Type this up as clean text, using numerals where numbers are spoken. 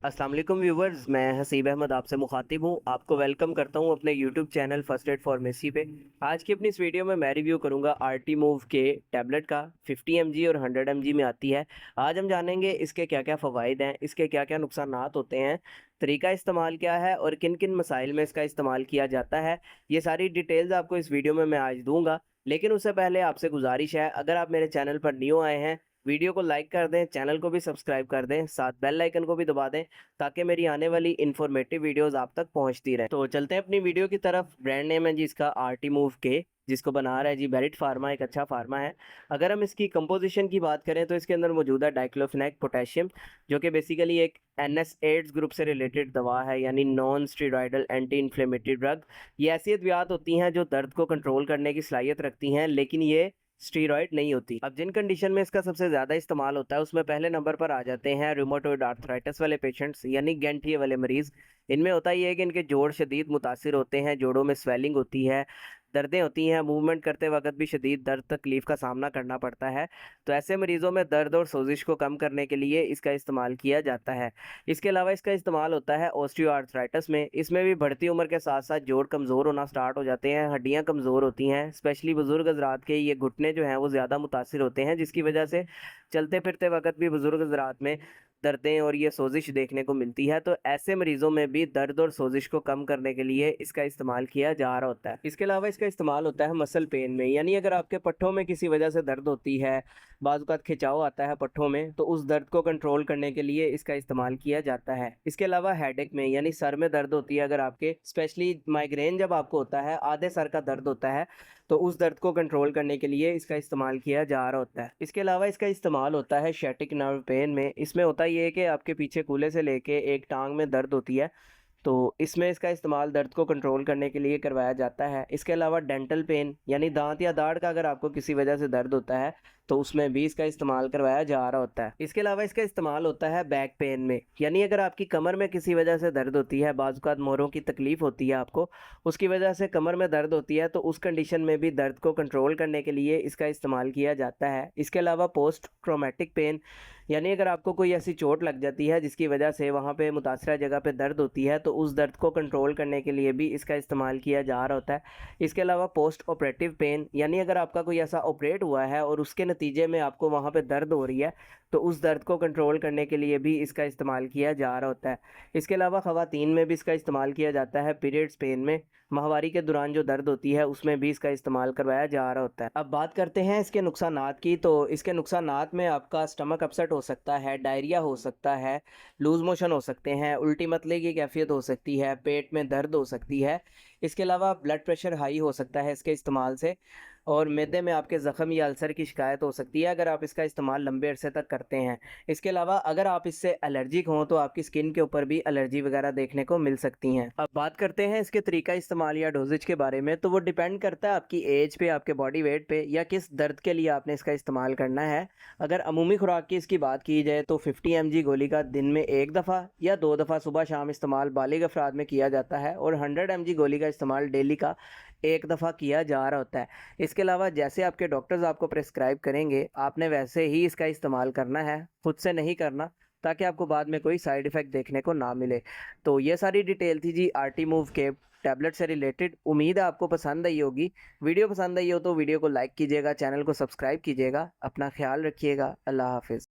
अस्सलाम वालेकुम व्यूवर्स, मैं हसीब अहमद आपसे मुखातिब हूँ। आपको वेलकम करता हूँ अपने YouTube channel first aid pharmacy पे। आज की अपनी इस वीडियो में मैं रिव्यू करूँगा आरटी मूव के टैबलेट का। 50 mg और 100 mg में आती है। आज हम जानेंगे इसके क्या क्या फ़वाइद हैं, इसके क्या क्या नुकसानात होते हैं, तरीका इस्तेमाल क्या है और किन किन मसाइल में इसका इस्तेमाल किया जाता है। ये सारी डिटेल्स आपको इस वीडियो में मैं आज दूँगा। लेकिन उससे पहले आपसे गुजारिश है, अगर आप मेरे चैनल पर न्यू आए हैं, वीडियो को लाइक कर दें, चैनल को भी सब्सक्राइब कर दें, साथ बेल आइकन को भी दबा दें ताकि मेरी आने वाली इन्फॉर्मेटिव वीडियोस आप तक पहुंचती रहे। तो चलते हैं अपनी वीडियो की तरफ। ब्रांड नेम है जी इसका आरटी मूव के, जिसको बना रहा है जी बेरिट फार्मा, एक अच्छा फार्मा है। अगर हम इसकी कंपोजिशन की बात करें तो इसके अंदर मौजूद है डाइक्लोफेनेक पोटेशियम, जो कि बेसिकली एक एनएस एड्स ग्रुप से रिलेटेड दवा है, यानी non steroidal anti inflammatory drug. ये ऐसी अद्वियात होती हैं जो दर्द को कंट्रोल करने की सलाहियत रखती हैं, लेकिन ये स्टीरॉयड नहीं होती। अब जिन कंडीशन में इसका सबसे ज़्यादा इस्तेमाल होता है उसमें पहले नंबर पर आ जाते हैं रूमेटॉइड आर्थराइटिस वाले पेशेंट्स, यानी गैंठिए वाले मरीज़। इनमें होता ही है कि इनके जोड़ शदीद मुतासिर होते हैं, जोड़ों में स्वेलिंग होती है, दर्दें होती हैं, मूवमेंट करते वक्त भी शदीद दर्द तकलीफ़ का सामना करना पड़ता है। तो ऐसे मरीज़ों में दर्द और सोजिश को कम करने के लिए इसका इस्तेमाल किया जाता है। इसके अलावा इसका इस्तेमाल होता है ऑस्टियोआर्थराइटिस में। इसमें भी बढ़ती उम्र के साथ साथ जोड़ कमज़ोर होना स्टार्ट हो जाते हैं, हड्डियाँ कमज़ोर होती हैं, स्पेशली बुज़ुर्ग हज़रात के ये घुटने जो हैं वो ज़्यादा मुतासिर होते हैं, जिसकी वजह से चलते फिरते वक्त भी बुज़ुर्ग हज़रात में दर्दें और ये सोजिश देखने को मिलती है। तो ऐसे मरीज़ों में भी दर्द और सोजिश को कम करने के लिए इसका इस्तेमाल किया जा रहा होता है। इसके अलावा इसका इस्तेमाल होता है मसल पेन में, यानी अगर आपके पट्ठों में किसी वजह से दर्द होती है, बाज़-औक़ात खिंचाव आता है पट्ठों में, तो उस दर्द को कंट्रोल करने के लिए इसका इस्तेमाल किया जाता है। इसके अलावा हेडेक में, यानी सर में दर्द होती है अगर आपके, स्पेशली माइग्रेन जब आपको होता है, आधे सर का दर्द होता है, तो उस दर्द को कंट्रोल करने के लिए इसका इस्तेमाल किया जा रहा होता है। इसके अलावा इसका इस्तेमाल होता है शैटिक नर्व पेन में। इसमें होता ये है कि आपके पीछे कूल्हे से लेके एक टांग में दर्द होती है, तो इसमें इसका इस्तेमाल दर्द को कंट्रोल करने के लिए करवाया जाता है। इसके अलावा डेंटल पेन, यानी दांत या दाढ़ का अगर आपको किसी वजह से दर्द होता है तो उसमें भी इसका इस्तेमाल करवाया जा रहा होता है। इसके अलावा इसका इस्तेमाल होता है बैक पेन में, यानी अगर आपकी कमर में किसी वजह से दर्द होती है, बाज़-औक़ात मोरों की तकलीफ़ होती है आपको, उसकी वजह से कमर में दर्द होती है, तो उस कंडीशन में भी दर्द को कंट्रोल करने के लिए इसका इस्तेमाल किया जाता है। इसके अलावा पोस्ट ट्रॉमेटिक पेन, यानी अगर आपको कोई ऐसी चोट लग जाती है जिसकी वजह से वहाँ पे मुतासरा जगह पे दर्द होती है, तो उस दर्द को कंट्रोल करने के लिए भी इसका इस्तेमाल किया जा रहा होता है। इसके अलावा पोस्ट ऑपरेटिव पेन, यानी अगर आपका कोई ऐसा ऑपरेट हुआ है और उसके नतीजे में आपको वहाँ पे दर्द हो रही है, तो उस दर्द को कंट्रोल करने के लिए भी इसका इस्तेमाल किया जा रहा होता है। इसके अलावा ख़वातीन में भी इसका इस्तेमाल किया जाता है पीरियड्स पेन में, माहवारी के दौरान जो दर्द होती है उसमें भी इसका इस्तेमाल करवाया जा रहा होता है। अब बात करते हैं इसके नुकसानात की। तो इसके नुकसानात में आपका स्टमक अपसेट हो सकता है, डायरिया हो सकता है, लूज़ मोशन हो सकते हैं, उल्टी मतले की कैफियत हो सकती है, पेट में दर्द हो सकती है। इसके अलावा ब्लड प्रेशर हाई हो सकता है इसके इस्तेमाल से, और मैदे में आपके ज़ख्म या अल्सर की शिकायत हो सकती है अगर आप इसका इस्तेमाल लंबे अरसे तक करते हैं। इसके अलावा अगर आप इससे एलर्जिक हों तो आपकी स्किन के ऊपर भी एलर्जी वगैरह देखने को मिल सकती हैं। अब बात करते हैं इसके तरीका इस्तेमाल या डोजेज के बारे में। तो वो डिपेंड करता है आपकी एज पे, आपके बॉडी वेट पे, या किस दर्द के लिए आपने इसका इस्तेमाल करना है। अगर अमूमी खुराक की इसकी बात की जाए तो 50 mg गोली का दिन में 1 दफ़ा या 2 दफ़ा सुबह शाम इस्तेमाल बालिग अफराद में किया जाता है, और 100 mg गोली का इस्तेमाल डेली का 1 दफ़ा किया जा रहा होता है। इसके अलावा जैसे आपके डॉक्टर्स आपको प्रेस्क्राइब करेंगे, आपने वैसे ही इसका इस्तेमाल करना है, खुद से नहीं करना, ताकि आपको बाद में कोई साइड इफ़ेक्ट देखने को ना मिले। तो ये सारी डिटेल थी जी आरटी मूव के टैबलेट से रिलेटेड। उम्मीद है आपको पसंद आई होगी। वीडियो पसंद आई हो तो वीडियो को लाइक कीजिएगा, चैनल को सब्सक्राइब कीजिएगा। अपना ख्याल रखिएगा। अल्लाह हाफ़िज़।